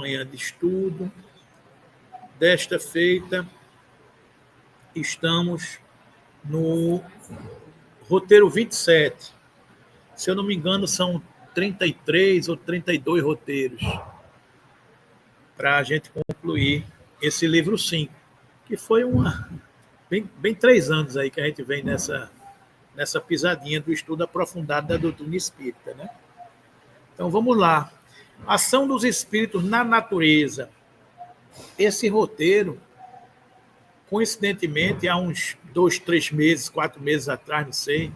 manhã de estudo. Desta feita, estamos no roteiro 27. Se eu não me engano, são 33 ou 32 roteiros para a gente concluir esse livro 5, que foi bem 3 anos aí que a gente vem nessa pisadinha do estudo aprofundado da doutrina espírita, né? Então, vamos lá. Ação dos espíritos na natureza. Esse roteiro, coincidentemente, há uns 2, 3 meses, 4 meses atrás, não sei,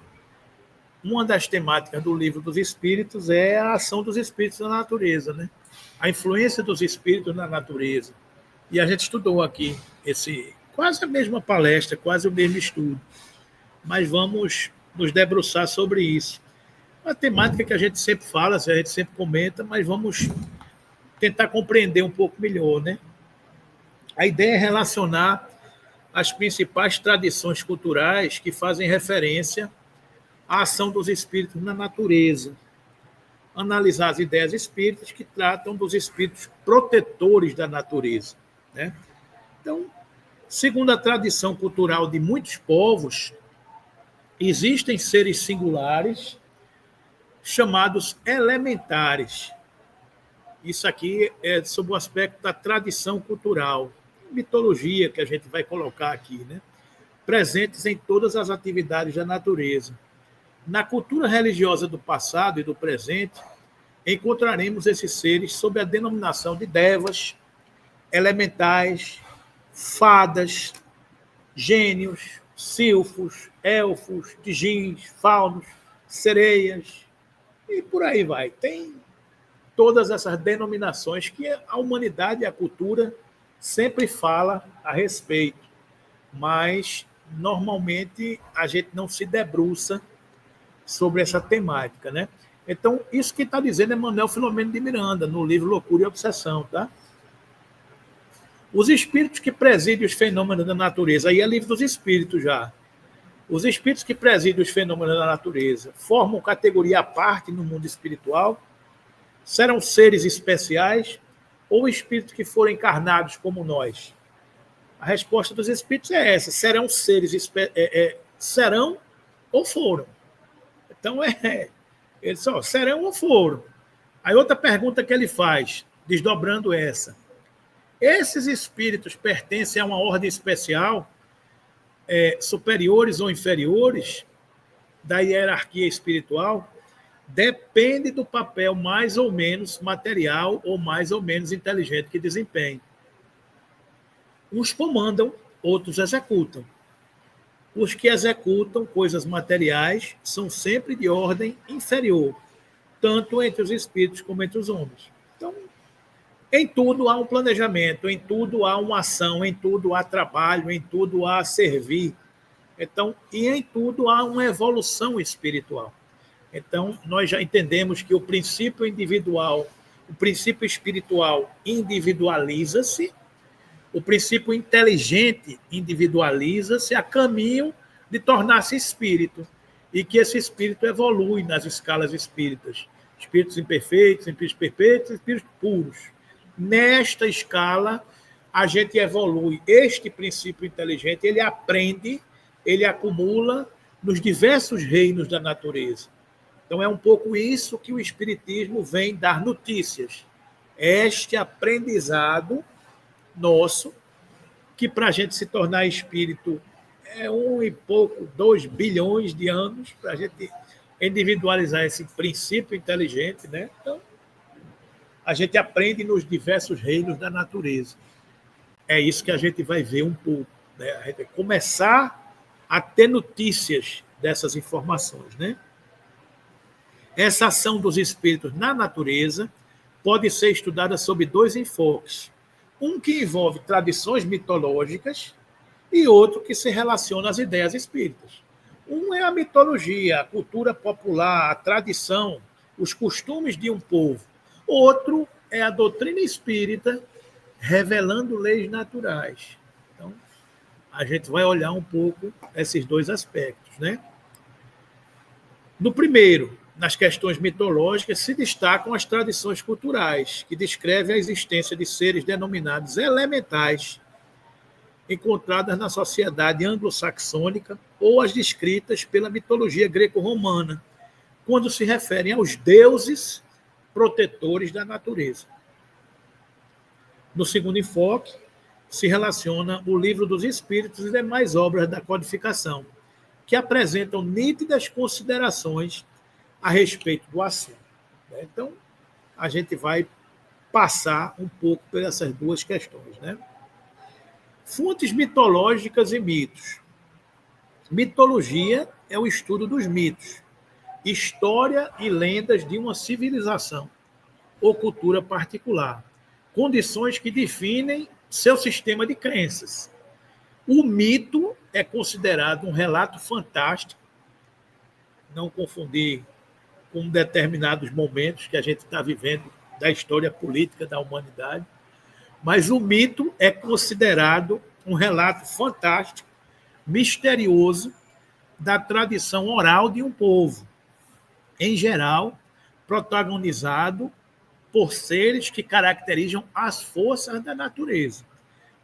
uma das temáticas do livro dos espíritos é a ação dos espíritos na natureza, né? A influência dos espíritos na natureza. E a gente estudou aqui quase a mesma palestra, quase o mesmo estudo. Mas vamos nos debruçar sobre isso. Uma temática que a gente sempre fala, a gente sempre comenta, mas vamos tentar compreender um pouco melhor, né? A ideia é relacionar as principais tradições culturais que fazem referência à ação dos espíritos na natureza. Analisar as ideias espíritas que tratam dos espíritos protetores da natureza, né? Então, segundo a tradição cultural de muitos povos, existem seres singulares chamados elementares. Isso aqui é sob o aspecto da tradição cultural, mitologia que a gente vai colocar aqui, né? Presentes em todas as atividades da natureza. Na cultura religiosa do passado e do presente, encontraremos esses seres sob a denominação de devas, elementais, fadas, gênios, silfos, elfos, djinns, faunos, sereias, e por aí vai. Tem todas essas denominações que a humanidade e a cultura sempre fala a respeito, mas normalmente a gente não se debruça sobre essa temática, né? Então, isso que está dizendo é Manuel Filomeno de Miranda, no livro Loucura e Obsessão, tá? Os espíritos que presidem os fenômenos da natureza, aí é livro dos espíritos já. Os espíritos que presidem os fenômenos da natureza formam categoria à parte no mundo espiritual? Serão seres especiais ou espíritos que foram encarnados como nós? A resposta dos espíritos é essa: serão seres serão ou foram. Então, eles só serão ou foram. Aí outra pergunta que ele faz, desdobrando essa: esses espíritos pertencem a uma ordem especial, superiores ou inferiores da hierarquia espiritual? Depende do papel mais ou menos material ou mais ou menos inteligente que desempenhem. Uns comandam, outros executam. Os que executam coisas materiais são sempre de ordem inferior, tanto entre os espíritos como entre os homens. Então, em tudo há um planejamento, em tudo há uma ação, em tudo há trabalho, em tudo há servir. Então, e em tudo há uma evolução espiritual. Então, nós já entendemos que o princípio individual, o princípio espiritual individualiza-se, o princípio inteligente individualiza-se a caminho de tornar-se espírito, e que esse espírito evolui nas escalas espíritas. Espíritos imperfeitos, espíritos perfeitos, espíritos puros. Nesta escala, a gente evolui. Este princípio inteligente, ele aprende, ele acumula nos diversos reinos da natureza. Então, é um pouco isso que o Espiritismo vem dar notícias. Este aprendizado nosso, que para a gente se tornar espírito é 1 e pouco, 2 bilhões de anos, para a gente individualizar esse princípio inteligente, né? Então, a gente aprende nos diversos reinos da natureza. É isso que a gente vai ver um pouco, né? A gente vai começar a ter notícias dessas informações, né? Essa ação dos espíritos na natureza pode ser estudada sob 2 enfoques. Um que envolve tradições mitológicas e outro que se relaciona às ideias espíritas. Um é a mitologia, a cultura popular, a tradição, os costumes de um povo. Outro é a doutrina espírita revelando leis naturais. Então, a gente vai olhar um pouco esses 2 aspectos, né? No primeiro, nas questões mitológicas, se destacam as tradições culturais, que descrevem a existência de seres denominados elementais, encontradas na sociedade anglo-saxônica, ou as descritas pela mitologia greco-romana, quando se referem aos deuses protetores da natureza. No segundo enfoque, se relaciona o Livro dos Espíritos e demais obras da codificação, que apresentam nítidas considerações a respeito do assunto. Então, a gente vai passar um pouco por essas duas questões, né? Fontes mitológicas e mitos. Mitologia é o estudo dos mitos, história e lendas de uma civilização ou cultura particular, condições que definem seu sistema de crenças. O mito é considerado um relato fantástico, não confundir com determinados momentos que a gente está vivendo da história política da humanidade, mas o mito é considerado um relato fantástico, misterioso, da tradição oral de um povo, em geral, protagonizado por seres que caracterizam as forças da natureza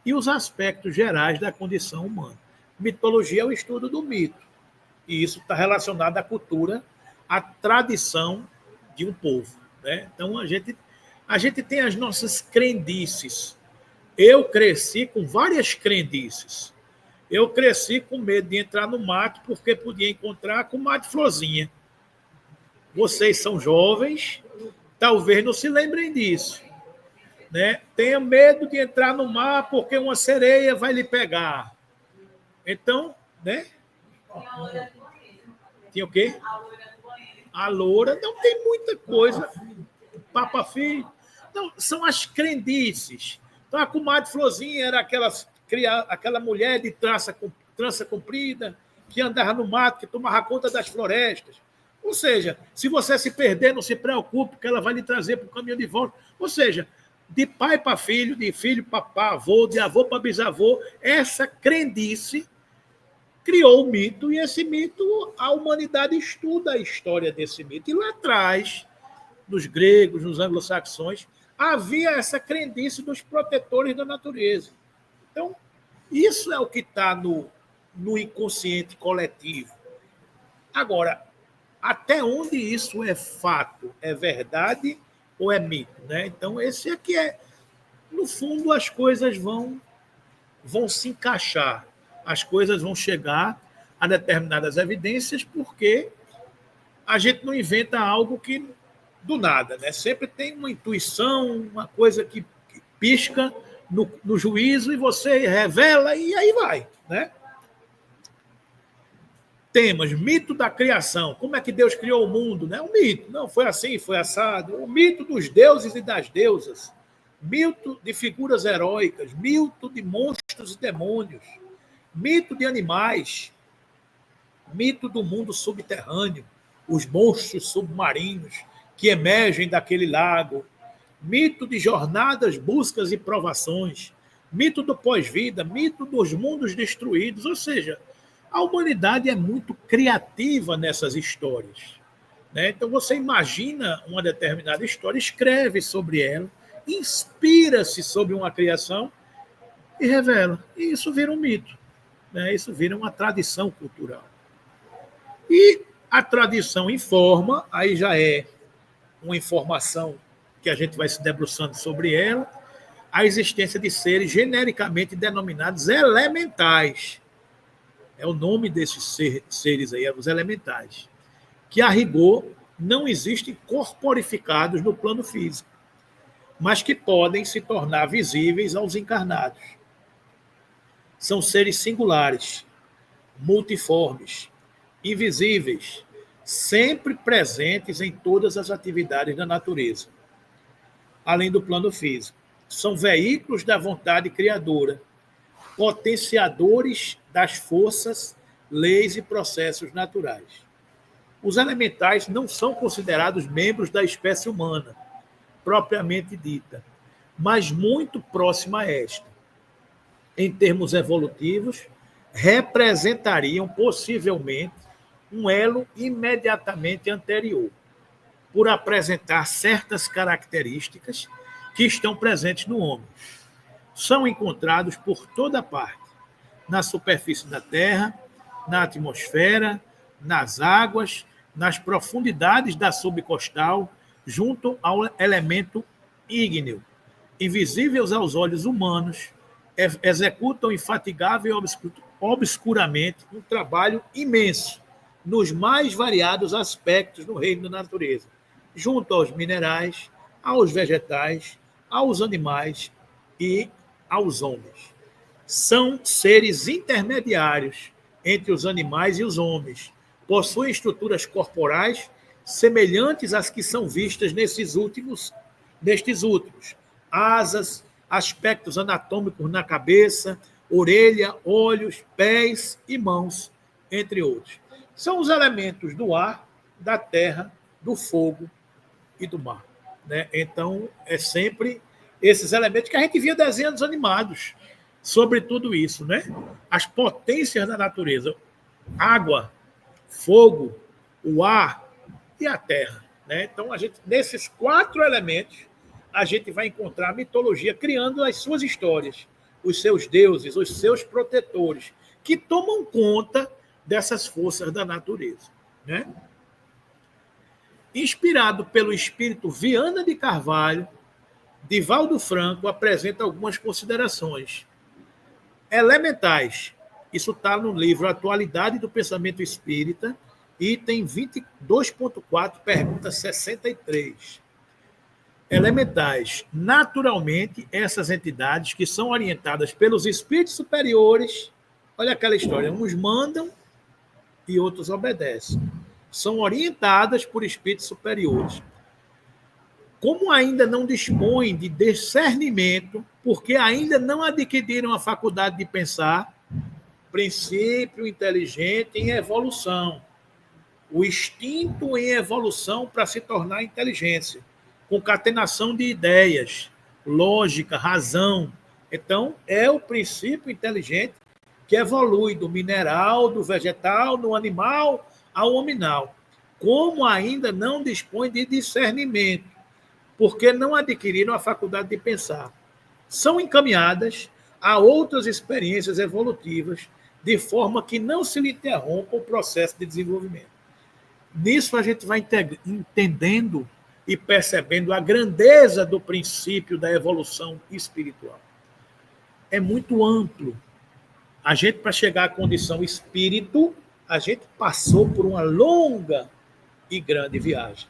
e os aspectos gerais da condição humana. Mitologia é o estudo do mito, e isso está relacionado à cultura, à tradição de um povo, né? Então, a gente tem as nossas crendices. Eu cresci com várias crendices. Eu cresci com medo de entrar no mato porque podia encontrar com mato florzinha. Vocês são jovens, talvez não se lembrem disso, né? Tenha medo de entrar no mar porque uma sereia vai lhe pegar. Então, né? Tinha o quê? A loura. Não tem muita coisa. Papa Filho. Não, são as crendices. Então, a comadre Florzinha era aquela mulher de trança comprida que andava no mato, que tomava conta das florestas. Ou seja, se você se perder, não se preocupe, porque ela vai lhe trazer para o caminho de volta. Ou seja, de pai para filho, de filho para avô, de avô para bisavô, essa crendice criou o mito, e esse mito, a humanidade estuda a história desse mito. E lá atrás, nos gregos, nos anglo-saxões, havia essa crendice dos protetores da natureza. Então, isso é o que está no inconsciente coletivo. Agora, até onde isso é fato? É verdade ou é mito? Né? Então, esse aqui é... No fundo, as coisas vão se encaixar. As coisas vão chegar a determinadas evidências, porque a gente não inventa algo que do nada, né? Sempre tem uma intuição, uma coisa que pisca no juízo e você revela e aí vai, né? Temas, mito da criação. Como é que Deus criou o mundo? Né? Um mito. Não, foi assim, foi assado. O mito dos deuses e das deusas. Mito de figuras heróicas. Mito de monstros e demônios. Mito de animais. Mito do mundo subterrâneo. Os monstros submarinos que emergem daquele lago. Mito de jornadas, buscas e provações. Mito do pós-vida. Mito dos mundos destruídos. Ou seja, a humanidade é muito criativa nessas histórias, né? Então, você imagina uma determinada história, escreve sobre ela, inspira-se sobre uma criação e revela. E isso vira um mito, né? Isso vira uma tradição cultural. E a tradição informa, aí já é uma informação que a gente vai se debruçando sobre ela, a existência de seres genericamente denominados elementais. É o nome desses seres aí, os elementais, que a rigor não existem corporificados no plano físico, mas que podem se tornar visíveis aos encarnados. São seres singulares, multiformes, invisíveis, sempre presentes em todas as atividades da natureza, além do plano físico. São veículos da vontade criadora, potenciadores das forças, leis e processos naturais. Os elementais não são considerados membros da espécie humana, propriamente dita, mas muito próxima a esta. Em termos evolutivos, representariam possivelmente um elo imediatamente anterior. por apresentar certas características que estão presentes no homem. São encontrados por toda parte, na superfície da Terra, na atmosfera, nas águas, nas profundidades da subcostal, junto ao elemento ígneo. Invisíveis aos olhos humanos, executam infatigável e obscuramente um trabalho imenso nos mais variados aspectos do reino da natureza, junto aos minerais, aos vegetais, aos animais e aos homens. São seres intermediários entre os animais e os homens. Possuem estruturas corporais semelhantes às que são vistas nestes últimos. Asas, aspectos anatômicos na cabeça, orelha, olhos, pés e mãos, entre outros. São os elementos do ar, da terra, do fogo e do mar. Né? Então, é sempre esses elementos que a gente via desenhos animados sobre tudo isso, né? As potências da natureza, água, fogo, o ar e a terra. Né? Então, nesses 4 elementos, a gente vai encontrar a mitologia criando as suas histórias, os seus deuses, os seus protetores, que tomam conta dessas forças da natureza. Né? Inspirado pelo espírito Viana de Carvalho, Divaldo Franco apresenta algumas considerações elementais. Isso está no livro Atualidade do Pensamento Espírita, item 22.4, pergunta 63. Elementais. Naturalmente, essas entidades que são orientadas pelos espíritos superiores, olha aquela história, uns mandam e outros obedecem. São orientadas por espíritos superiores. Como ainda não dispõem de discernimento, porque ainda não adquiriram a faculdade de pensar, princípio inteligente em evolução, o instinto em evolução para se tornar inteligência, concatenação de ideias, lógica, razão. Então, é o princípio inteligente que evolui do mineral, do vegetal, do animal ao hominal. Como ainda não dispõe de discernimento, porque não adquiriram a faculdade de pensar, são encaminhadas a outras experiências evolutivas, de forma que não se lhe interrompa o processo de desenvolvimento. Nisso a gente vai entendendo e percebendo a grandeza do princípio da evolução espiritual. É muito amplo. A gente, para chegar à condição espírito, a gente passou por uma longa e grande viagem,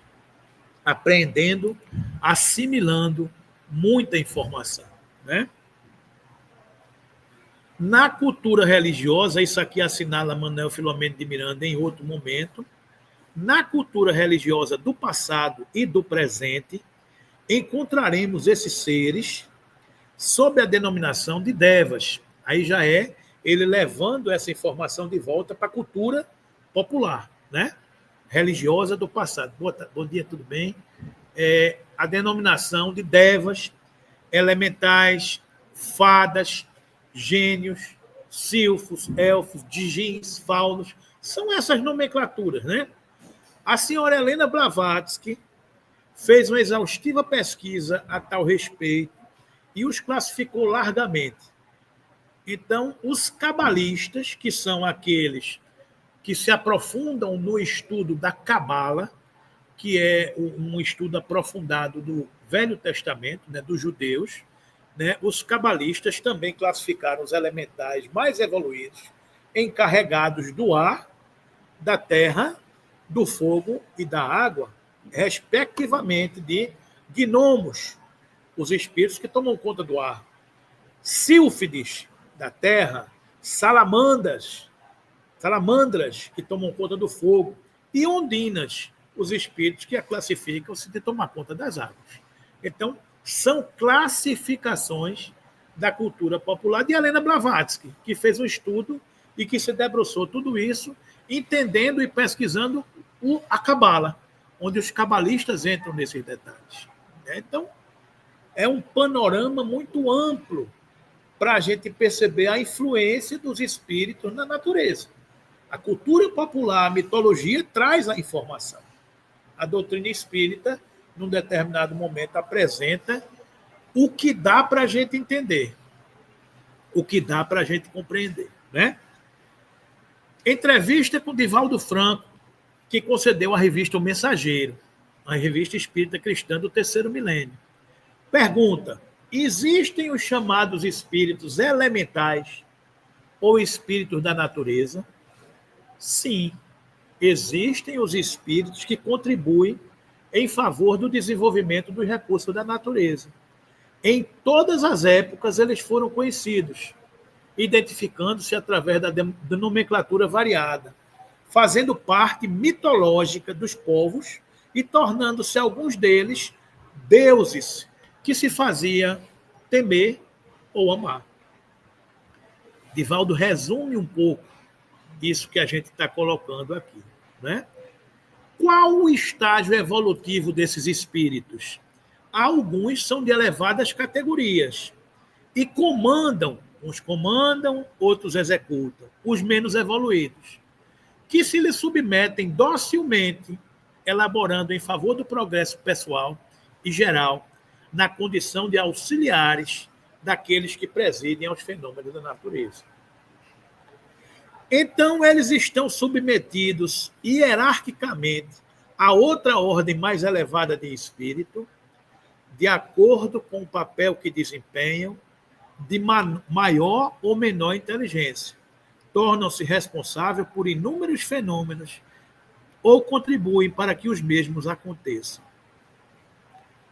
aprendendo, assimilando muita informação. Né? Na cultura religiosa, isso aqui assinala Manuel Filomeno de Miranda em outro momento, na cultura religiosa do passado e do presente, encontraremos esses seres sob a denominação de devas. Aí já é ele levando essa informação de volta para a cultura popular, né? Religiosa do passado. Bom dia, tudo bem? A denominação de devas, elementais, fadas, gênios, silfos, elfos, djinns, faunos, são essas nomenclaturas, né? A senhora Helena Blavatsky fez uma exaustiva pesquisa a tal respeito e os classificou largamente. Então, os cabalistas, que são aqueles que se aprofundam no estudo da Cabala, que é um estudo aprofundado do Velho Testamento, né, dos judeus, né, os cabalistas também classificaram os elementais mais evoluídos, encarregados do ar, da terra, do fogo e da água, respectivamente de gnomos, os espíritos que tomam conta do ar, sílfides, da terra, salamandras, que tomam conta do fogo, e ondinas, os espíritos que a classificam-se de tomar conta das águas. Então, são classificações da cultura popular de Helena Blavatsky, que fez um estudo e que se debruçou tudo isso, entendendo e pesquisando a Cabala, onde os cabalistas entram nesses detalhes. Então, é um panorama muito amplo para a gente perceber a influência dos espíritos na natureza. A cultura popular, a mitologia, traz a informação. A doutrina espírita, num determinado momento, apresenta o que dá para a gente entender, o que dá para a gente compreender, né? Entrevista com Divaldo Franco, que concedeu à revista O Mensageiro, a revista espírita cristã do terceiro milênio. Pergunta: existem os chamados espíritos elementais ou espíritos da natureza? Sim, existem os espíritos que contribuem em favor do desenvolvimento dos recursos da natureza. Em todas as épocas, eles foram conhecidos, identificando-se através da nomenclatura variada, fazendo parte mitológica dos povos e tornando-se alguns deles deuses que se fazia temer ou amar. Divaldo resume um pouco isso que a gente está colocando aqui, né? Qual o estágio evolutivo desses espíritos? Alguns são de elevadas categorias e comandam, uns comandam, outros executam, os menos evoluídos, que se lhe submetem docilmente, elaborando em favor do progresso pessoal e geral, na condição de auxiliares daqueles que presidem aos fenômenos da natureza. Então, eles estão submetidos hierarquicamente a outra ordem mais elevada de espírito, de acordo com o papel que desempenham, de maior ou menor inteligência. Tornam-se responsáveis por inúmeros fenômenos ou contribuem para que os mesmos aconteçam.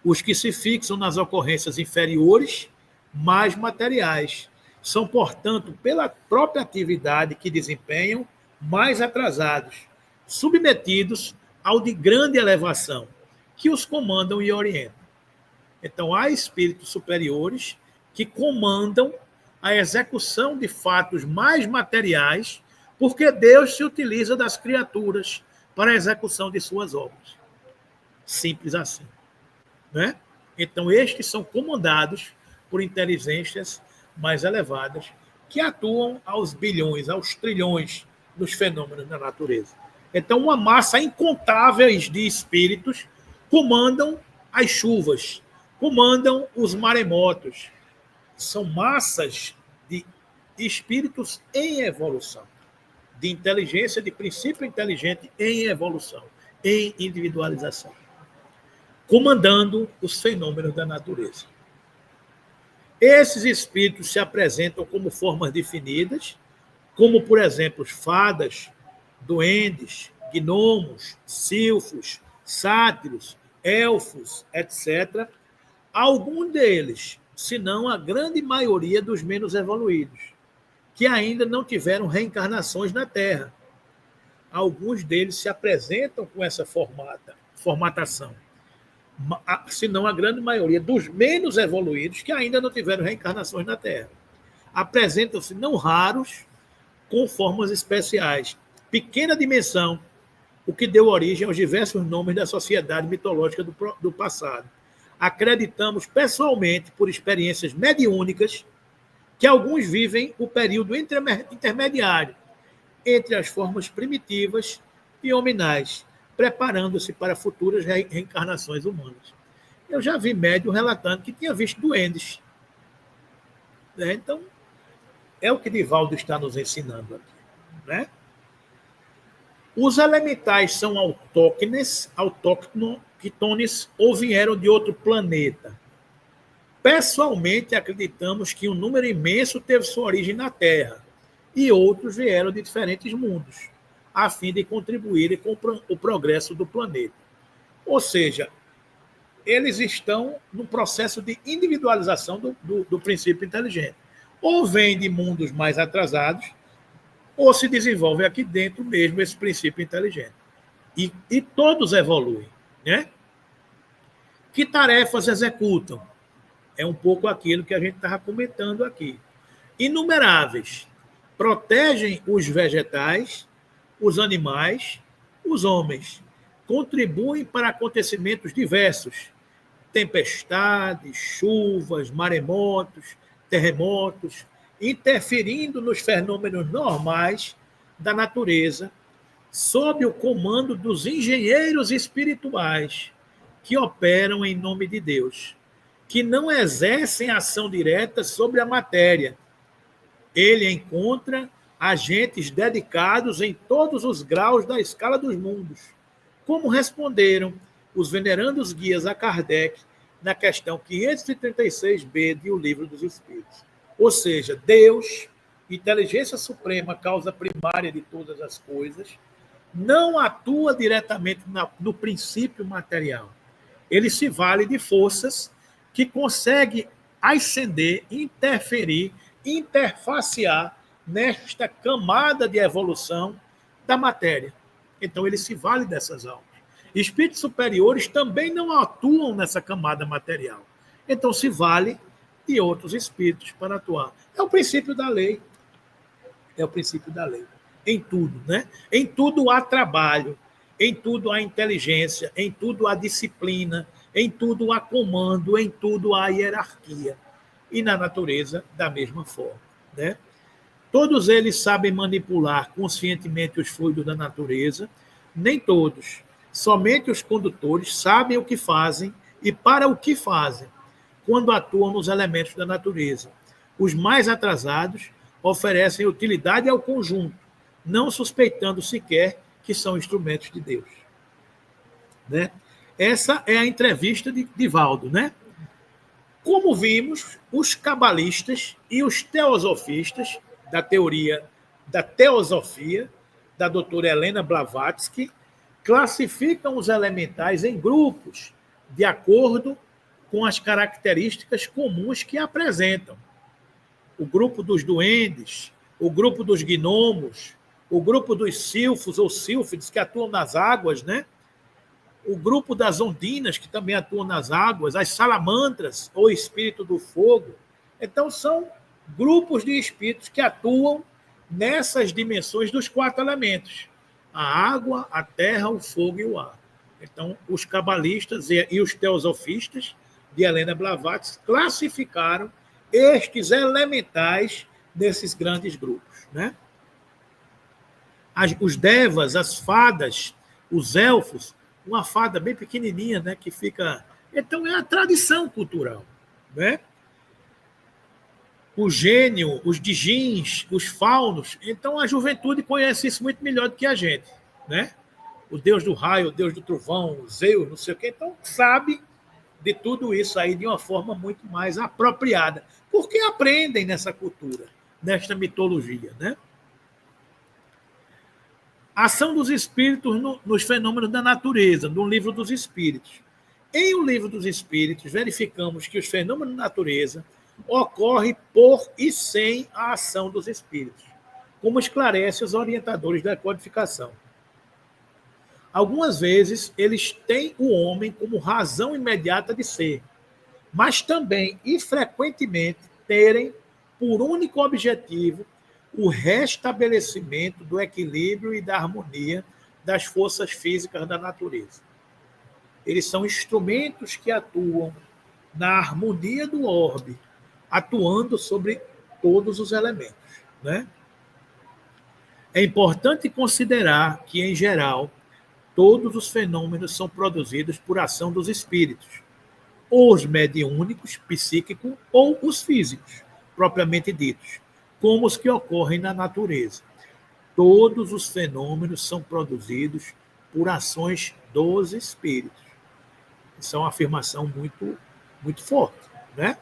Os que se fixam nas ocorrências inferiores, mais materiais, são, portanto, pela própria atividade que desempenham, mais atrasados, submetidos ao de grande elevação, que os comandam e orientam. Então, há espíritos superiores que comandam a execução de fatos mais materiais, porque Deus se utiliza das criaturas para a execução de suas obras. Simples assim, né? Então, estes são comandados por inteligências mais elevadas, que atuam aos bilhões, aos trilhões dos fenômenos da natureza. Então, uma massa incontável de espíritos comandam as chuvas, comandam os maremotos. São massas de espíritos em evolução, de inteligência, de princípio inteligente em evolução, em individualização, comandando os fenômenos da natureza. Esses espíritos se apresentam como formas definidas, como, por exemplo, fadas, duendes, gnomos, silfos, sátiros, elfos, etc. Algum deles, se não a grande maioria dos menos evoluídos, que ainda não tiveram reencarnações na Terra. Alguns deles se apresentam com essa formatação, se não a grande maioria dos menos evoluídos que ainda não tiveram reencarnações na Terra. Apresentam-se não raros com formas especiais, pequena dimensão, o que deu origem aos diversos nomes da sociedade mitológica do passado. Acreditamos pessoalmente, por experiências mediúnicas, que alguns vivem o período intermediário entre as formas primitivas e hominais, preparando-se para futuras reencarnações humanas. Eu já vi médium relatando que tinha visto duendes. Então, é o que Divaldo está nos ensinando aqui, né? Os elementais são autóctones ou vieram de outro planeta. Pessoalmente, acreditamos que um número imenso teve sua origem na Terra e outros vieram de diferentes mundos, a fim de contribuírem com o progresso do planeta. Ou seja, eles estão no processo de individualização do princípio inteligente. Ou vêm de mundos mais atrasados, ou se desenvolve aqui dentro mesmo esse princípio inteligente. E todos evoluem, né? Que tarefas executam? É um pouco aquilo que a gente estava comentando aqui. Inumeráveis. Protegem os vegetais, os animais, os homens. Contribuem para acontecimentos diversos. Tempestades, chuvas, maremotos, terremotos, interferindo nos fenômenos normais da natureza, sob o comando dos engenheiros espirituais que operam em nome de Deus, que não exercem ação direta sobre a matéria. Ele encontra agentes dedicados em todos os graus da escala dos mundos, como responderam os venerandos guias a Kardec na questão 536b de O Livro dos Espíritos. Ou seja, Deus, inteligência suprema, causa primária de todas as coisas, não atua diretamente no princípio material. Ele se vale de forças que conseguem ascender, interferir, interfacear nesta camada de evolução da matéria. Então, ele se vale dessas almas. Espíritos superiores também não atuam nessa camada material. Então, se vale de outros espíritos para atuar. É o princípio da lei. É o princípio da lei. Em tudo, né? Em tudo há trabalho, em tudo há inteligência, em tudo há disciplina, em tudo há comando, em tudo há hierarquia. E na natureza, da mesma forma, né? Todos eles sabem manipular conscientemente os fluidos da natureza, nem todos. Somente os condutores sabem o que fazem e para o que fazem, quando atuam nos elementos da natureza. Os mais atrasados oferecem utilidade ao conjunto, não suspeitando sequer que são instrumentos de Deus. Né? Essa é a entrevista de Divaldo, né? Como vimos, os cabalistas e os teosofistas da teoria da teosofia, da doutora Helena Blavatsky, classificam os elementais em grupos de acordo com as características comuns que apresentam. O grupo dos duendes, o grupo dos gnomos, o grupo dos silfos ou sílfides que atuam nas águas, né? O grupo das ondinas, que também atuam nas águas, as salamandras, ou espírito do fogo. Então, são grupos de espíritos que atuam nessas dimensões dos 4 elementos: a água, a terra, o fogo e o ar. Então, os cabalistas e os teosofistas de Helena Blavatsky classificaram estes elementais nesses grandes grupos, né? Os devas, as fadas, os elfos, uma fada bem pequenininha, né, que fica... Então, é a tradição cultural, né? O gênio, os djinns, os faunos. Então, a juventude conhece isso muito melhor do que a gente, né? O deus do raio, o deus do trovão, o Zeus, não sei o quê. Então, sabe de tudo isso aí de uma forma muito mais apropriada, porque aprendem nessa cultura, nesta mitologia, né? A ação dos espíritos nos fenômenos da natureza, no Livro dos Espíritos. Em O Livro dos Espíritos, verificamos que os fenômenos da natureza ocorrem por e sem a ação dos espíritos, como esclarece os orientadores da codificação. Algumas vezes, eles têm o homem como razão imediata de ser, mas também, e frequentemente, terem por único objetivo o restabelecimento do equilíbrio e da harmonia das forças físicas da natureza. Eles são instrumentos que atuam na harmonia do orbe, atuando sobre todos os elementos, né? É importante considerar que, em geral, todos os fenômenos são produzidos por ação dos espíritos, ou os mediúnicos, psíquicos, ou os físicos, propriamente ditos, como os que ocorrem na natureza. Todos os fenômenos são produzidos por ações dos espíritos. Isso é uma afirmação muito, muito forte, né?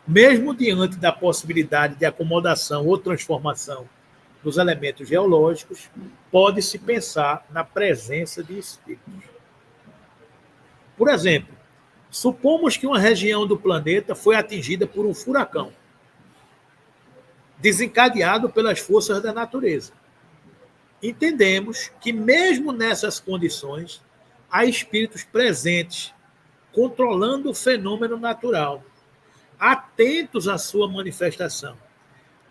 Mesmo diante da possibilidade de acomodação ou transformação dos elementos geológicos, pode-se pensar na presença de espíritos. Por exemplo, supomos que uma região do planeta foi atingida por um furacão, desencadeado pelas forças da natureza. Entendemos que, mesmo nessas condições, há espíritos presentes, controlando o fenômeno natural, atentos à sua manifestação,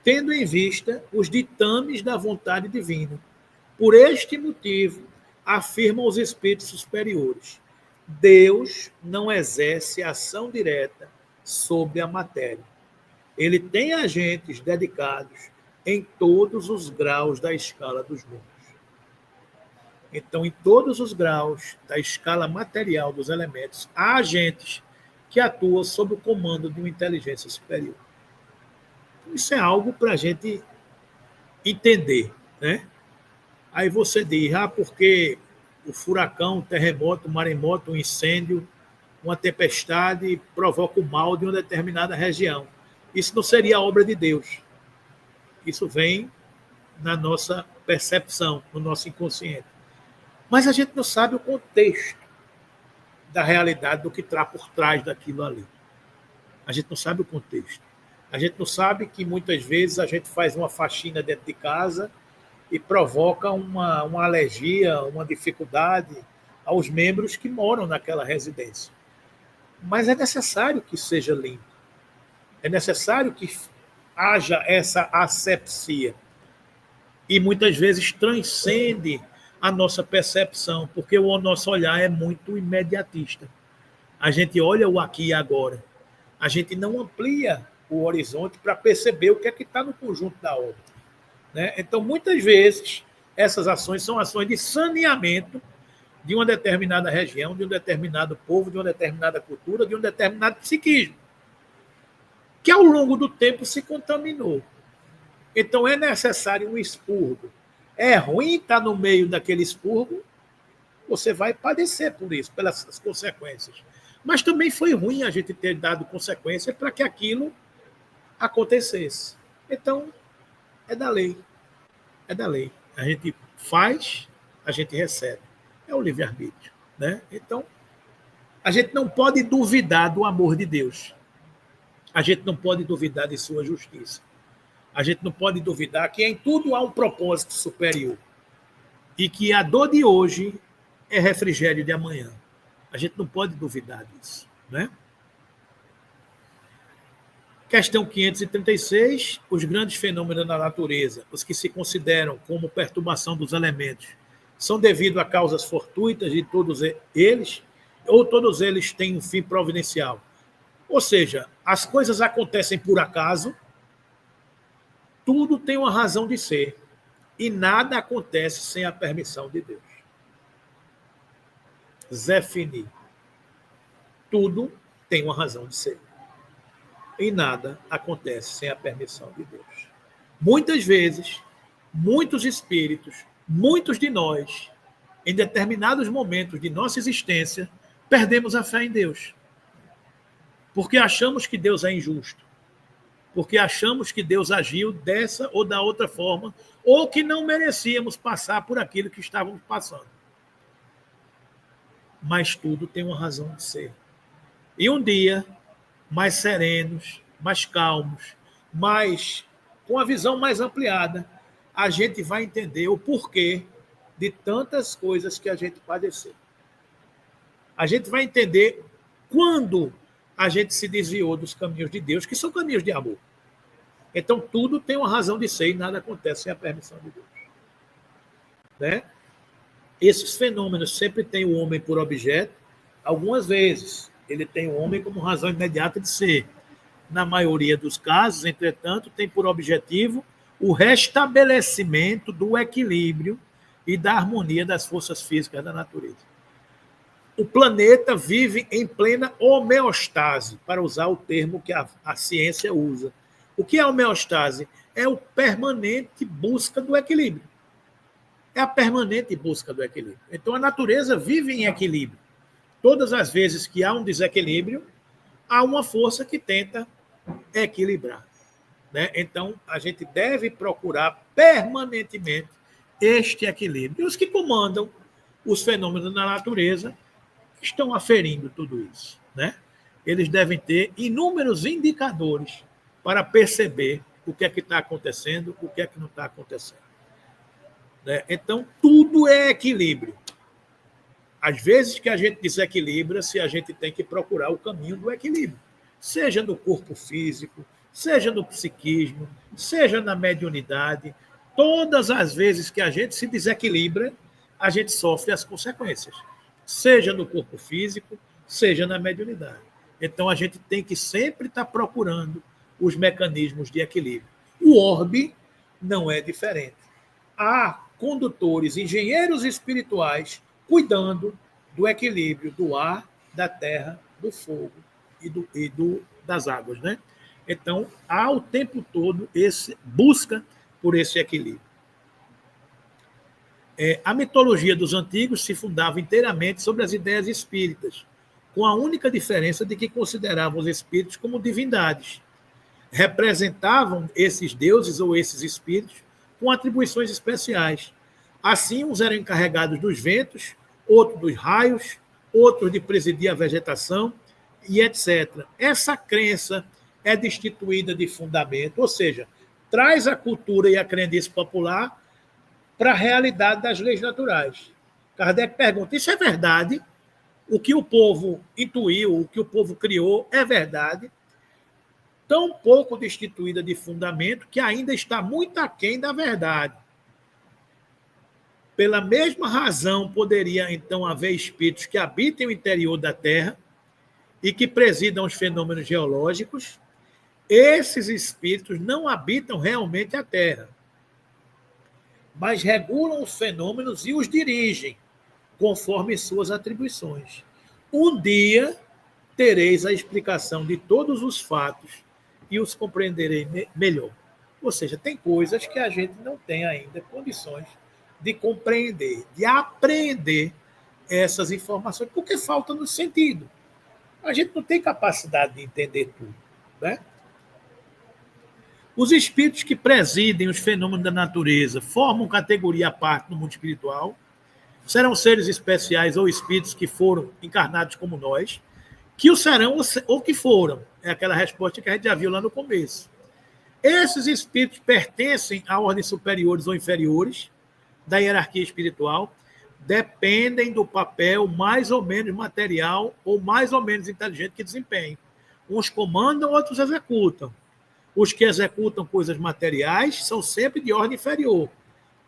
tendo em vista os ditames da vontade divina. Por este motivo, afirmam os espíritos superiores, Deus não exerce ação direta sobre a matéria. Ele tem agentes dedicados em todos os graus da escala dos mundos. Então, em todos os graus da escala material dos elementos, há agentes que atuam sob o comando de uma inteligência superior. Isso é algo para a gente entender, né? Aí você diz, porque o furacão, o terremoto, o maremoto, o incêndio, uma tempestade provoca o mal de uma determinada região. Isso não seria obra de Deus. Isso vem na nossa percepção, no nosso inconsciente. Mas a gente não sabe o contexto da realidade, do que está por trás daquilo ali. A gente não sabe o contexto. A gente não sabe que muitas vezes a gente faz uma faxina dentro de casa e provoca uma alergia, uma dificuldade aos membros que moram naquela residência. Mas é necessário que seja limpo. É necessário que haja essa asepsia. E muitas vezes transcende a nossa percepção, porque o nosso olhar é muito imediatista. A gente olha o aqui e agora. A gente não amplia o horizonte para perceber o que é que está no conjunto da obra. Né? Então, muitas vezes, essas ações são ações de saneamento de uma determinada região, de um determinado povo, de uma determinada cultura, de um determinado psiquismo, que ao longo do tempo se contaminou. Então, é necessário um expurgo. É ruim estar no meio daquele expurgo, você vai padecer por isso, pelas consequências. Mas também foi ruim a gente ter dado consequência para que aquilo acontecesse. Então, é da lei. É da lei. A gente faz, a gente recebe. É o livre-arbítrio. Né? Então, a gente não pode duvidar do amor de Deus. A gente não pode duvidar de sua justiça. A gente não pode duvidar que em tudo há um propósito superior. E que a dor de hoje é refrigério de amanhã. A gente não pode duvidar disso. Né? Questão 536. Os grandes fenômenos da natureza, os que se consideram como perturbação dos elementos, são devido a causas fortuitas de todos eles, ou todos eles têm um fim providencial? Ou seja, as coisas acontecem por acaso, tudo tem uma razão de ser, e nada acontece sem a permissão de Deus. Zé Fini. Tudo tem uma razão de ser. E nada acontece sem a permissão de Deus. Muitas vezes, muitos espíritos, muitos de nós, em determinados momentos de nossa existência, perdemos a fé em Deus. Porque achamos que Deus é injusto. Porque achamos que Deus agiu dessa ou da outra forma, ou que não merecíamos passar por aquilo que estávamos passando. Mas tudo tem uma razão de ser. E um dia, mais serenos, mais calmos, com a visão mais ampliada, a gente vai entender o porquê de tantas coisas que a gente padeceu. A gente vai entender quando a gente se desviou dos caminhos de Deus, que são caminhos de amor. Então, tudo tem uma razão de ser e nada acontece sem a permissão de Deus. Né? Esses fenômenos sempre têm o homem por objeto. Algumas vezes, ele tem o homem como razão imediata de ser. Na maioria dos casos, entretanto, tem por objetivo o restabelecimento do equilíbrio e da harmonia das forças físicas da natureza. O planeta vive em plena homeostase, para usar o termo que a ciência usa. O que é homeostase? É a permanente busca do equilíbrio. É a permanente busca do equilíbrio. Então, a natureza vive em equilíbrio. Todas as vezes que há um desequilíbrio, há uma força que tenta equilibrar. Né? Então, a gente deve procurar permanentemente este equilíbrio. E os que comandam os fenômenos da natureza estão aferindo tudo isso. Né? Eles devem ter inúmeros indicadores para perceber o que é que está acontecendo, o que é que não está acontecendo. Né? Então, tudo é equilíbrio. Às vezes que a gente desequilibra-se, a gente tem que procurar o caminho do equilíbrio. Seja no corpo físico, seja no psiquismo, seja na mediunidade. Todas as vezes que a gente se desequilibra, a gente sofre as consequências. Seja no corpo físico, seja na mediunidade. Então, a gente tem que sempre estar procurando os mecanismos de equilíbrio. O orbe não é diferente. Há condutores, engenheiros espirituais, cuidando do equilíbrio do ar, da terra, do fogo das águas, né? Então, há o tempo todo esse busca por esse equilíbrio. A mitologia dos antigos se fundava inteiramente sobre as ideias espíritas, com a única diferença de que consideravam os espíritos como divindades. Representavam esses deuses ou esses espíritos com atribuições especiais. Assim, uns eram encarregados dos ventos, outros dos raios, outros de presidir a vegetação, e etc. Essa crença é destituída de fundamento, ou seja, traz a cultura e a crendice popular para a realidade das leis naturais. Kardec pergunta: isso é verdade? O que o povo intuiu, o que o povo criou, é verdade? Tão pouco destituída de fundamento que ainda está muito aquém da verdade. Pela mesma razão, poderia então haver espíritos que habitem o interior da Terra e que presidam os fenômenos geológicos. Esses espíritos não habitam realmente a Terra, mas regulam os fenômenos e os dirigem, conforme suas atribuições. Um dia tereis a explicação de todos os fatos e os compreenderei melhor. Ou seja, tem coisas que a gente não tem ainda condições de compreender, de apreender essas informações, porque falta no sentido. A gente não tem capacidade de entender tudo, né? Os espíritos que presidem os fenômenos da natureza formam categoria à parte no mundo espiritual. Serão seres especiais ou espíritos que foram encarnados como nós, que o serão ou que foram. É aquela resposta que a gente já viu lá no começo. Esses espíritos pertencem a ordens superiores ou inferiores da hierarquia espiritual, dependem do papel mais ou menos material ou mais ou menos inteligente que desempenham. Uns comandam, outros executam. Os que executam coisas materiais são sempre de ordem inferior,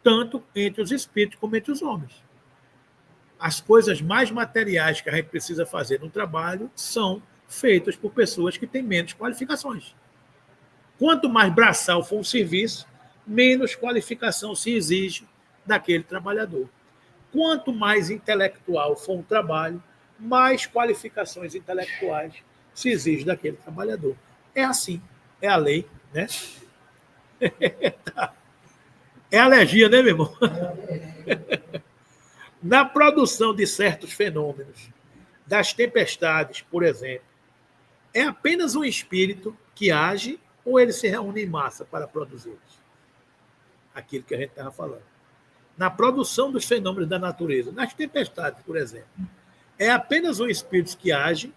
tanto entre os espíritos como entre os homens. As coisas mais materiais que a gente precisa fazer no trabalho são feitas por pessoas que têm menos qualificações. Quanto mais braçal for um serviço, menos qualificação se exige daquele trabalhador. Quanto mais intelectual for um trabalho, mais qualificações intelectuais se exige daquele trabalhador. É assim, é a lei, né? É alergia, né, meu irmão? Na produção de certos fenômenos, das tempestades, por exemplo, é apenas um espírito que age ou ele se reúne em massa para produzi-los? Aquilo que a gente estava falando. Na produção dos fenômenos da natureza, nas tempestades, por exemplo, é apenas um espírito que age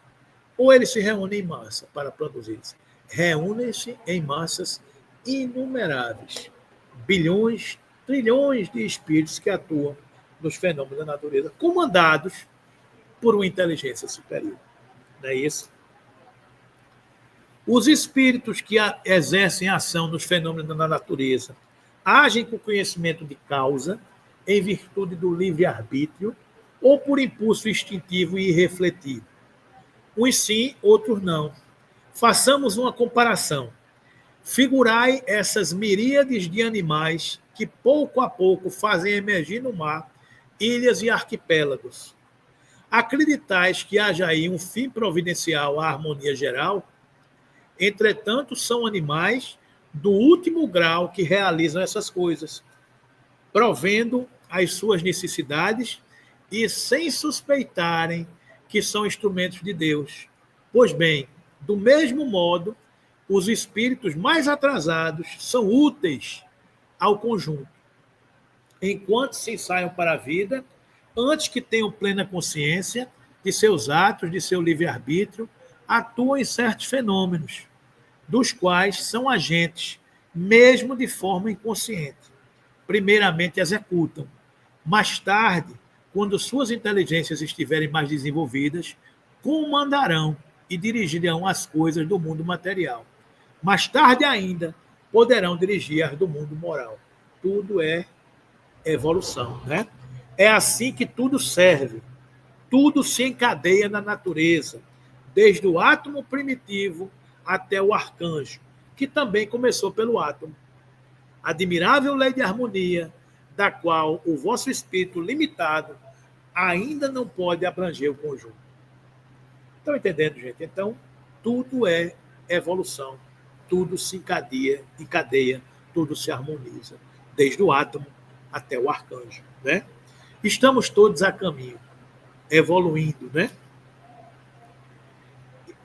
ou ele se reúne em massa para produzi-los? Reúnem-se em massas inumeráveis, bilhões, trilhões de espíritos que atuam nos fenômenos da natureza, comandados por uma inteligência superior. Não é isso? Os espíritos que exercem ação nos fenômenos da natureza agem com conhecimento de causa, em virtude do livre-arbítrio, ou por impulso instintivo e irrefletido. Uns sim, outros não. Façamos uma comparação. Figurai essas miríades de animais que pouco a pouco fazem emergir no mar ilhas e arquipélagos. Acreditais que haja aí um fim providencial à harmonia geral? Entretanto, são animais do último grau que realizam essas coisas, provendo as suas necessidades e sem suspeitarem que são instrumentos de Deus. Pois bem, do mesmo modo, os espíritos mais atrasados são úteis ao conjunto, enquanto se ensaiam para a vida, antes que tenham plena consciência de seus atos, de seu livre-arbítrio, atuam em certos fenômenos, dos quais são agentes, mesmo de forma inconsciente. Primeiramente executam. Mais tarde, quando suas inteligências estiverem mais desenvolvidas, comandarão e dirigirão as coisas do mundo material. Mais tarde ainda, poderão dirigir as do mundo moral. Tudo é evolução, né? É assim que tudo serve. Tudo se encadeia na natureza, desde o átomo primitivo até o arcanjo, que também começou pelo átomo. Admirável lei de harmonia, da qual o vosso espírito limitado ainda não pode abranger o conjunto. Estão entendendo, gente? Então, tudo é evolução, tudo se encadeia, tudo se harmoniza, desde o átomo até o arcanjo, né? Estamos todos a caminho, evoluindo, né?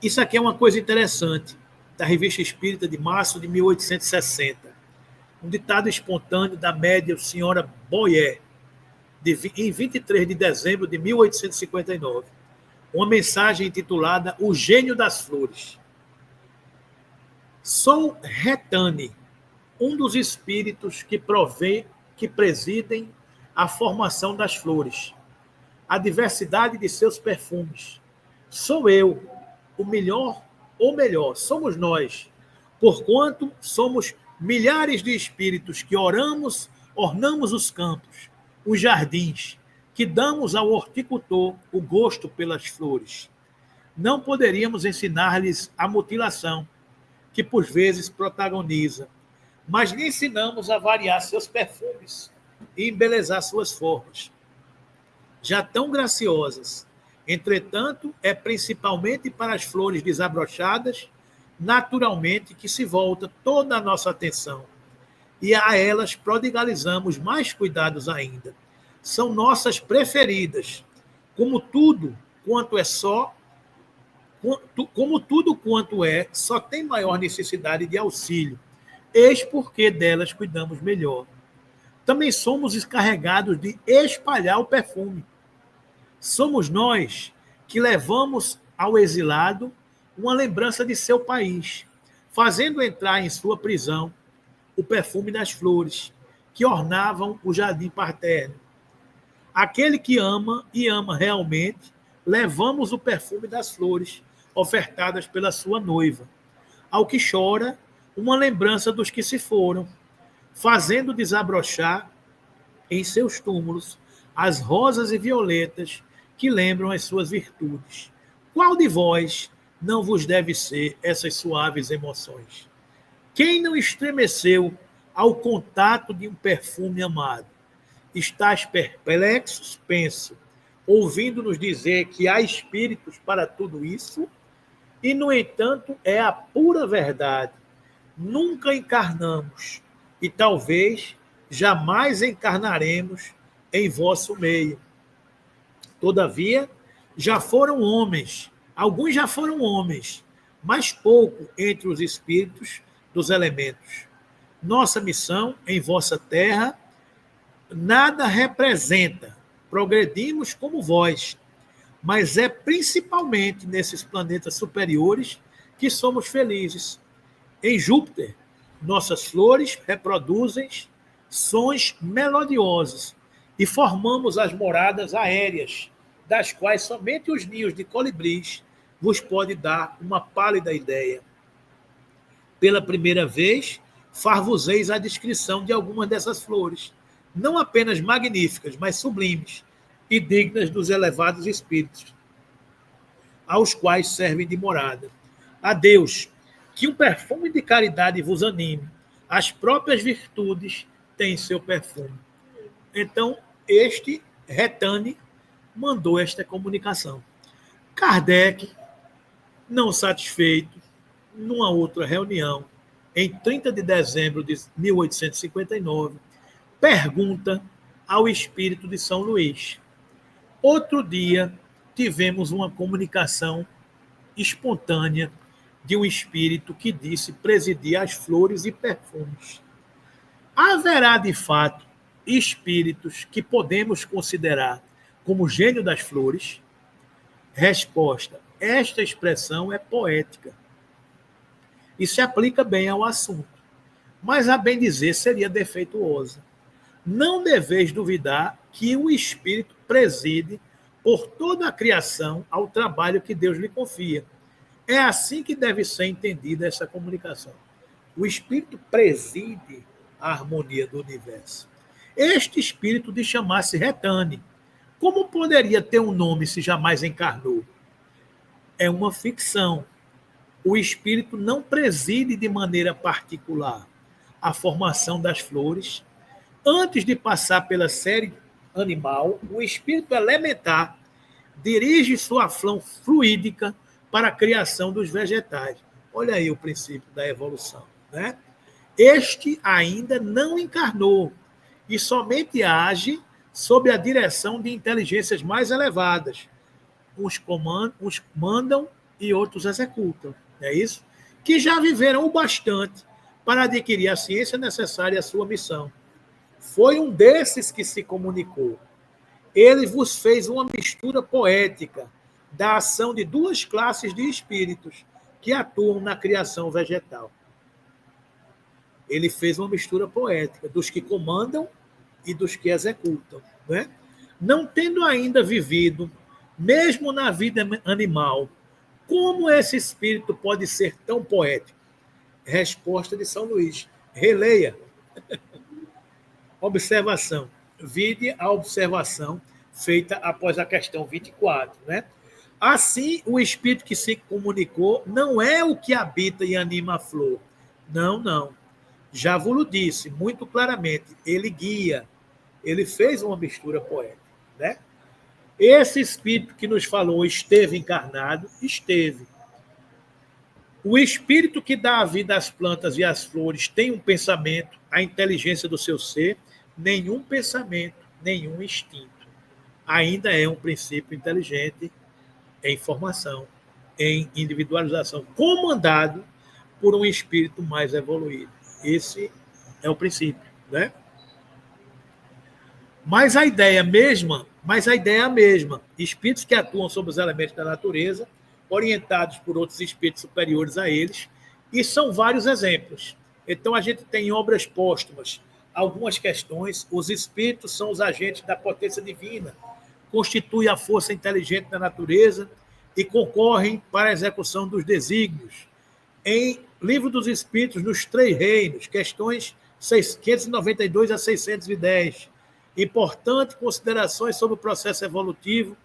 Isso aqui é uma coisa interessante, da Revista Espírita de março de 1860. Um ditado espontâneo da médium senhora Boyer, em 23 de dezembro de 1859. Uma mensagem intitulada O Gênio das Flores. Sou Retane, um dos espíritos que presidem a formação das flores, a diversidade de seus perfumes. Sou eu, o melhor, ou melhor, somos nós, porquanto somos milhares de espíritos que ornamos os campos, os jardins, que damos ao horticultor o gosto pelas flores. Não poderíamos ensinar-lhes a mutilação, que por vezes protagoniza, mas lhe ensinamos a variar seus perfumes e embelezar suas formas, já tão graciosas. Entretanto, é principalmente para as flores desabrochadas, naturalmente, que se volta toda a nossa atenção, e a elas prodigalizamos mais cuidados ainda. São nossas preferidas, como tudo quanto é, só tem maior necessidade de auxílio. Eis porque delas cuidamos melhor. Também somos encarregados de espalhar o perfume. Somos nós que levamos ao exilado uma lembrança de seu país, fazendo entrar em sua prisão o perfume das flores que ornavam o jardim paterno. Aquele que ama e ama realmente, levamos o perfume das flores ofertadas pela sua noiva. Ao que chora, uma lembrança dos que se foram, fazendo desabrochar em seus túmulos as rosas e violetas que lembram as suas virtudes. Qual de vós não vos deve ser essas suaves emoções? Quem não estremeceu ao contato de um perfume amado? Estás perplexos? Penso, ouvindo-nos dizer que há espíritos para tudo isso, e, no entanto, é a pura verdade. Nunca encarnamos, e talvez jamais encarnaremos em vosso meio. Todavia, alguns já foram homens, mas pouco entre os espíritos dos elementos. Nossa missão em vossa terra nada representa, progredimos como vós, mas é principalmente nesses planetas superiores que somos felizes. Em Júpiter, nossas flores reproduzem sons melodiosos e formamos as moradas aéreas, das quais somente os ninhos de colibris vos pode dar uma pálida ideia. Pela primeira vez, far-vos-eis a descrição de algumas dessas flores, não apenas magníficas, mas sublimes e dignas dos elevados espíritos, aos quais servem de morada. Adeus, que um perfume de caridade vos anime. As próprias virtudes têm seu perfume. Então, este Retane mandou esta comunicação. Kardec, não satisfeito, numa outra reunião, em 30 de dezembro de 1859, pergunta ao espírito de São Luís. Outro dia, tivemos uma comunicação espontânea de um espírito que disse presidir as flores e perfumes. Haverá, de fato, espíritos que podemos considerar como gênio das flores? Resposta: esta expressão é poética e se aplica bem ao assunto, mas, a bem dizer, seria defeituosa. Não deveis duvidar que o espírito preside por toda a criação ao trabalho que Deus lhe confia. É assim que deve ser entendida essa comunicação. O espírito preside a harmonia do universo. Este espírito de chamar-se Retane, como poderia ter um nome se jamais encarnou? É uma ficção. O espírito não preside de maneira particular a formação das flores, Antes de passar pela série animal, o espírito elementar dirige sua ação fluídica para a criação dos vegetais. Olha aí o princípio da evolução, né? Este ainda não encarnou e somente age sob a direção de inteligências mais elevadas. Uns mandam e outros executam. É isso? Que já viveram o bastante para adquirir a ciência necessária à sua missão. Foi um desses que se comunicou. Ele vos fez uma mistura poética da ação de duas classes de espíritos que atuam na criação vegetal. Ele fez uma mistura poética dos que comandam e dos que executam. Né? Não tendo ainda vivido, mesmo na vida animal, como esse espírito pode ser tão poético? Resposta de São Luís. Releia. Observação. Vide a observação feita após a questão 24. Né? Assim, o espírito que se comunicou não é o que habita e anima a flor. Não, não. Já vos disse muito claramente, ele guia, ele fez uma mistura poética. Né? Esse espírito que nos falou esteve encarnado? Esteve. O espírito que dá a vida às plantas e às flores tem um pensamento, a inteligência do seu ser? Nenhum pensamento, nenhum instinto. Ainda é um princípio inteligente em formação, em individualização, comandado por um espírito mais evoluído. Esse é o princípio, né? Mas a ideia é a mesma. Espíritos que atuam sobre os elementos da natureza, orientados por outros espíritos superiores a eles, e são vários exemplos. Então, a gente tem em obras póstumas algumas questões. Os espíritos são os agentes da potência divina, constituem a força inteligente da natureza e concorrem para a execução dos desígnios. Em Livro dos Espíritos, nos Três Reinos, questões 592 a 610, importante considerações sobre o processo evolutivo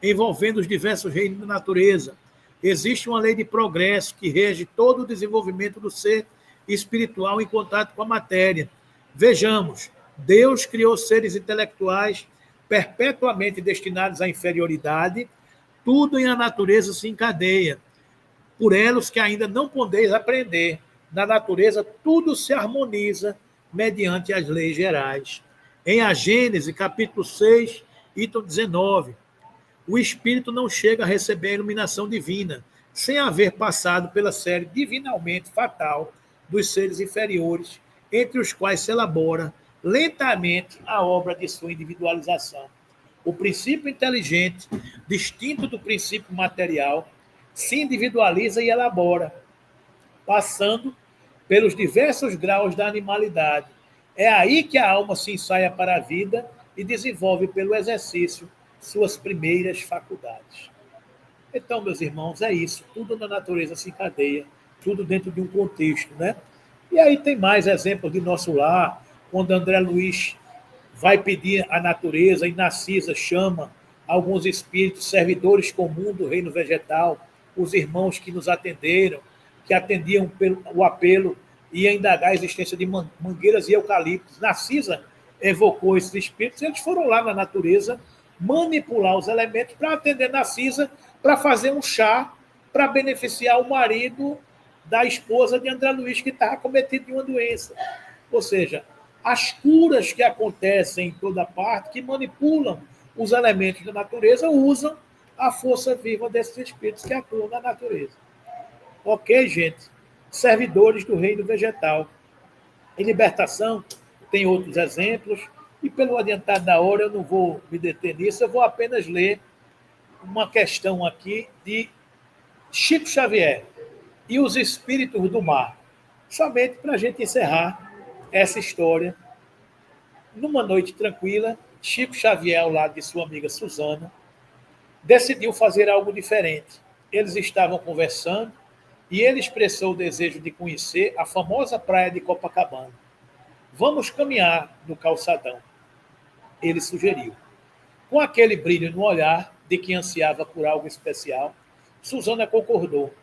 envolvendo os diversos reinos da natureza. Existe uma lei de progresso que rege todo o desenvolvimento do ser espiritual em contato com a matéria. Vejamos, Deus criou seres intelectuais perpetuamente destinados à inferioridade, tudo em a natureza se encadeia, por elos que ainda não podeis aprender. Na natureza, tudo se harmoniza mediante as leis gerais. Em a Gênese, capítulo 6, item 19, o espírito não chega a receber a iluminação divina, sem haver passado pela série divinalmente fatal dos seres inferiores, entre os quais se elabora lentamente a obra de sua individualização. O princípio inteligente, distinto do princípio material, se individualiza e elabora, passando pelos diversos graus da animalidade. É aí que a alma se ensaia para a vida e desenvolve pelo exercício suas primeiras faculdades. Então, meus irmãos, é isso. Tudo na natureza se encadeia, tudo dentro de um contexto, né? E aí tem mais exemplos de nosso lar, quando André Luiz vai pedir à natureza e Narcisa chama alguns espíritos servidores comuns do reino vegetal, os irmãos que nos atenderam, que atendiam o apelo e indagar a existência de mangueiras e eucaliptos. Narcisa evocou esses espíritos, eles foram lá na natureza manipular os elementos para atender Narcisa, para fazer um chá, para beneficiar o marido da esposa de André Luiz, que estava cometido de uma doença. Ou seja, as curas que acontecem em toda parte, que manipulam os elementos da natureza, usam a força viva desses espíritos que atuam na natureza. Ok, gente? Servidores do reino vegetal. Em libertação, tem outros exemplos, e pelo adiantado da hora eu não vou me deter nisso, eu vou apenas ler uma questão aqui de Chico Xavier e os espíritos do mar. Somente para a gente encerrar essa história. Numa noite tranquila, Chico Xavier, ao lado de sua amiga Susana, decidiu fazer algo diferente. Eles estavam conversando e ele expressou o desejo de conhecer a famosa praia de Copacabana. Vamos caminhar no calçadão, ele sugeriu. Com aquele brilho no olhar de que ansiava por algo especial, Susana concordou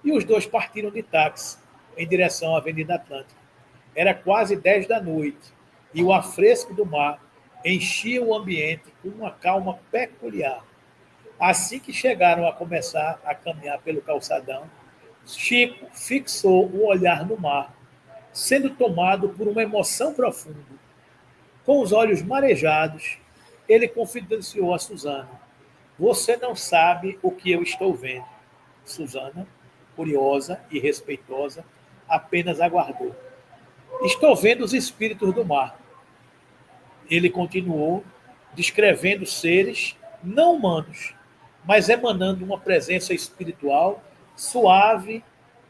e os dois partiram de táxi em direção à Avenida Atlântica. Era quase 10 da noite e o afresco do mar enchia o ambiente com uma calma peculiar. Assim que chegaram a começar a caminhar pelo calçadão, Chico fixou o olhar no mar, sendo tomado por uma emoção profunda. Com os olhos marejados, ele confidenciou a Susana: Você não sabe o que eu estou vendo. Susana, curiosa e respeitosa, apenas aguardou. Estou vendo os espíritos do mar. Ele continuou, descrevendo seres não humanos, mas emanando uma presença espiritual suave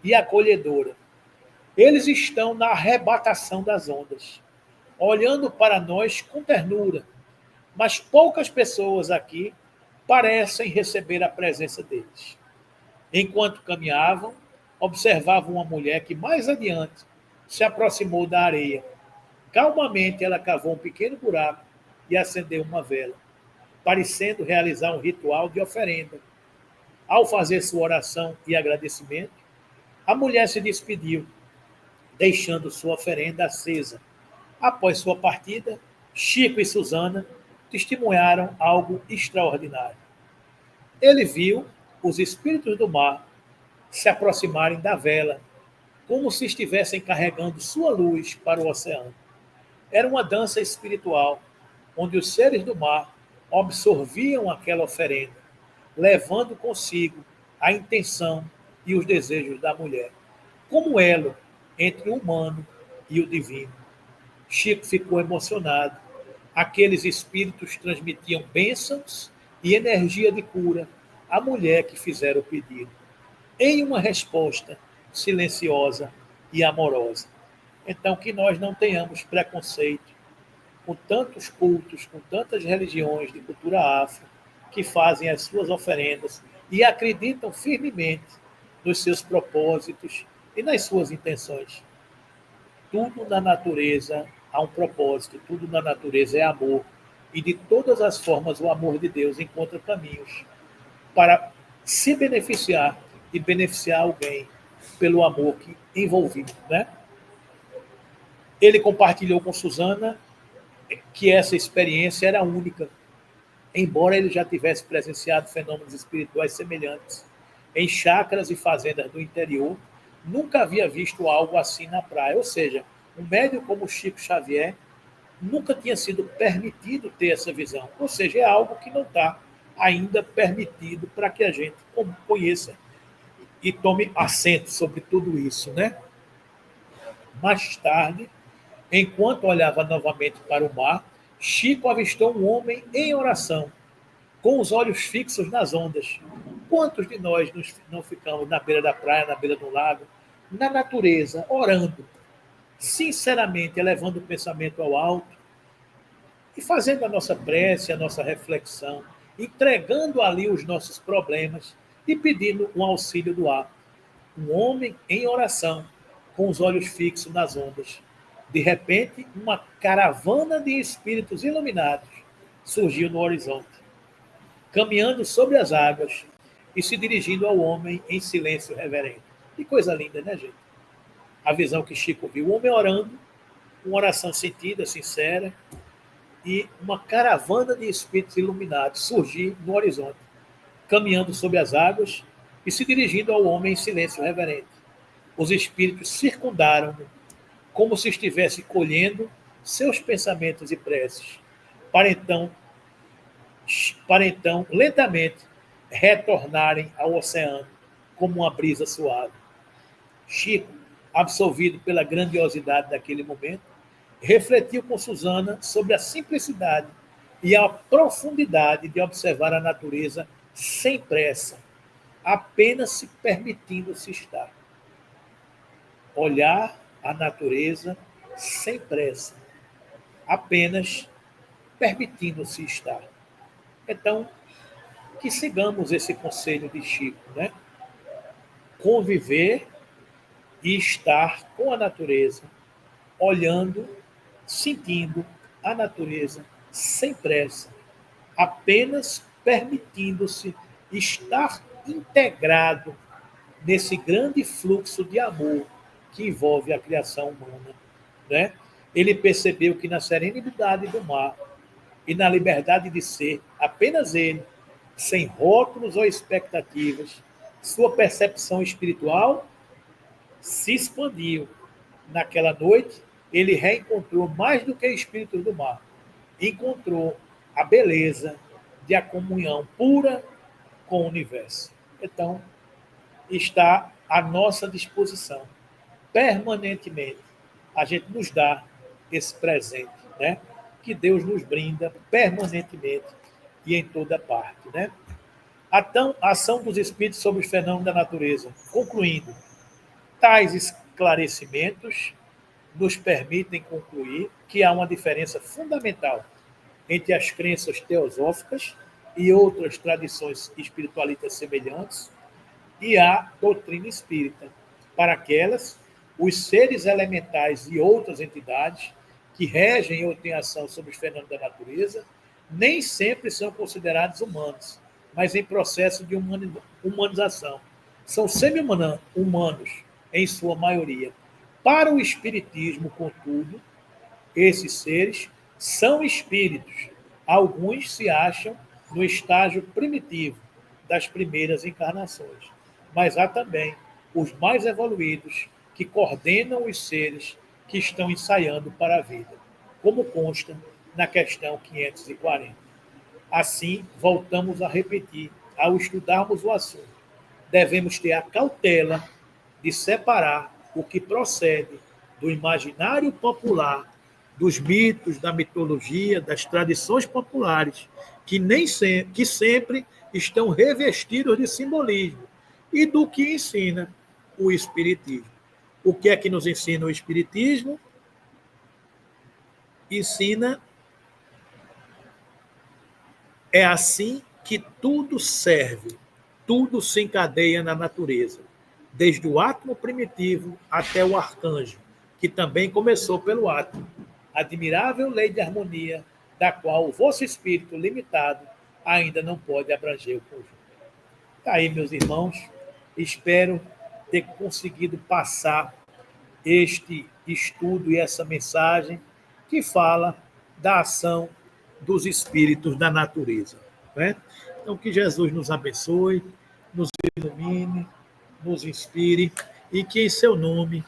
e acolhedora. Eles estão na arrebatação das ondas, olhando para nós com ternura, mas poucas pessoas aqui parecem receber a presença deles. Enquanto caminhavam, observavam uma mulher que mais adiante se aproximou da areia. Calmamente ela cavou um pequeno buraco e acendeu uma vela, parecendo realizar um ritual de oferenda. Ao fazer sua oração e agradecimento, a mulher se despediu, deixando sua oferenda acesa. Após sua partida, Chico e Susana testemunharam algo extraordinário. Ele viu os espíritos do mar se aproximarem da vela, como se estivessem carregando sua luz para o oceano. Era uma dança espiritual, onde os seres do mar absorviam aquela oferenda, levando consigo a intenção e os desejos da mulher, como elo entre o humano e o divino. Chico ficou emocionado. Aqueles espíritos transmitiam bênçãos e energia de cura à mulher que fizera o pedido, em uma resposta silenciosa e amorosa. Então, que nós não tenhamos preconceito com tantos cultos, com tantas religiões de cultura afro, que fazem as suas oferendas e acreditam firmemente nos seus propósitos e nas suas intenções. Tudo na natureza há um propósito, tudo na natureza é amor. E de todas as formas, o amor de Deus encontra caminhos para se beneficiar e beneficiar alguém pelo amor que envolvido, né? Ele compartilhou com Susana que essa experiência era única, embora ele já tivesse presenciado fenômenos espirituais semelhantes em chácaras e fazendas do interior, nunca havia visto algo assim na praia. Ou seja, um médium como Chico Xavier nunca tinha sido permitido ter essa visão. Ou seja, é algo que não está ainda permitido para que a gente conheça e tome assento sobre tudo isso, né? Mais tarde, enquanto olhava novamente para o mar, Chico avistou um homem em oração, com os olhos fixos nas ondas. Quantos de nós não ficamos na beira da praia, na beira do lago, na natureza, orando, sinceramente, elevando o pensamento ao alto e fazendo a nossa prece, a nossa reflexão, entregando ali os nossos problemas e pedindo um auxílio do ar. Um homem em oração, com os olhos fixos nas ondas. De repente, uma caravana de espíritos iluminados surgiu no horizonte, caminhando sobre as águas e se dirigindo ao homem em silêncio reverente. Que coisa linda, né, gente? A visão que Chico viu. O homem orando, uma oração sentida, sincera, e uma caravana de espíritos iluminados surgir no horizonte, caminhando sobre as águas e se dirigindo ao homem em silêncio reverente. Os espíritos circundaram-no, como se estivesse colhendo seus pensamentos e preces, para então, lentamente, retornarem ao oceano, como uma brisa suave. Chico, absolvido pela grandiosidade daquele momento, refletiu com Susana sobre a simplicidade e a profundidade de observar a natureza sem pressa, apenas se permitindo-se estar. Olhar a natureza sem pressa, apenas permitindo-se estar. Então, que sigamos esse conselho de Chico, né? Conviver e estar com a natureza, olhando, sentindo a natureza sem pressa, apenas permitindo-se estar integrado nesse grande fluxo de amor que envolve a criação humana, né? ele percebeu que na serenidade do mar e na liberdade de ser, apenas ele, sem rótulos ou expectativas, sua percepção espiritual se expandiu. Naquela noite, ele reencontrou mais do que espíritos do mar. Encontrou a beleza de a comunhão pura com o universo. Então, está à nossa disposição, permanentemente. A gente nos dá esse presente, né? Que Deus nos brinda permanentemente e em toda parte, né? A ação dos espíritos sobre os fenômenos da natureza. Concluindo, tais esclarecimentos nos permitem concluir que há uma diferença fundamental entre as crenças teosóficas e outras tradições espiritualistas semelhantes e a doutrina espírita. Para aquelas, os seres elementais e outras entidades que regem ou têm ação sobre os fenômenos da natureza nem sempre são considerados humanos, mas em processo de humanização. São semi-humanos, em sua maioria. Para o espiritismo, contudo, esses seres são espíritos. Alguns se acham no estágio primitivo das primeiras encarnações, mas há também os mais evoluídos que coordenam os seres que estão ensaiando para a vida, como consta na questão 540. Assim, voltamos a repetir, ao estudarmos o assunto, devemos ter a cautela de separar o que procede do imaginário popular, dos mitos, da mitologia, das tradições populares, que sempre estão revestidos de simbolismo, e do que ensina o Espiritismo. O que é que nos ensina o Espiritismo? Ensina é assim que tudo serve, tudo se encadeia na natureza, desde o átomo primitivo até o arcanjo, que também começou pelo átomo. Admirável lei de harmonia, da qual o vosso espírito limitado ainda não pode abranger o conjunto. Tá aí, meus irmãos, espero ter conseguido passar este estudo e essa mensagem que fala da ação dos espíritos da natureza. Né? Então, que Jesus nos abençoe, nos ilumine, nos inspire e que em seu nome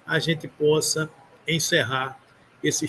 a gente possa encerrar esse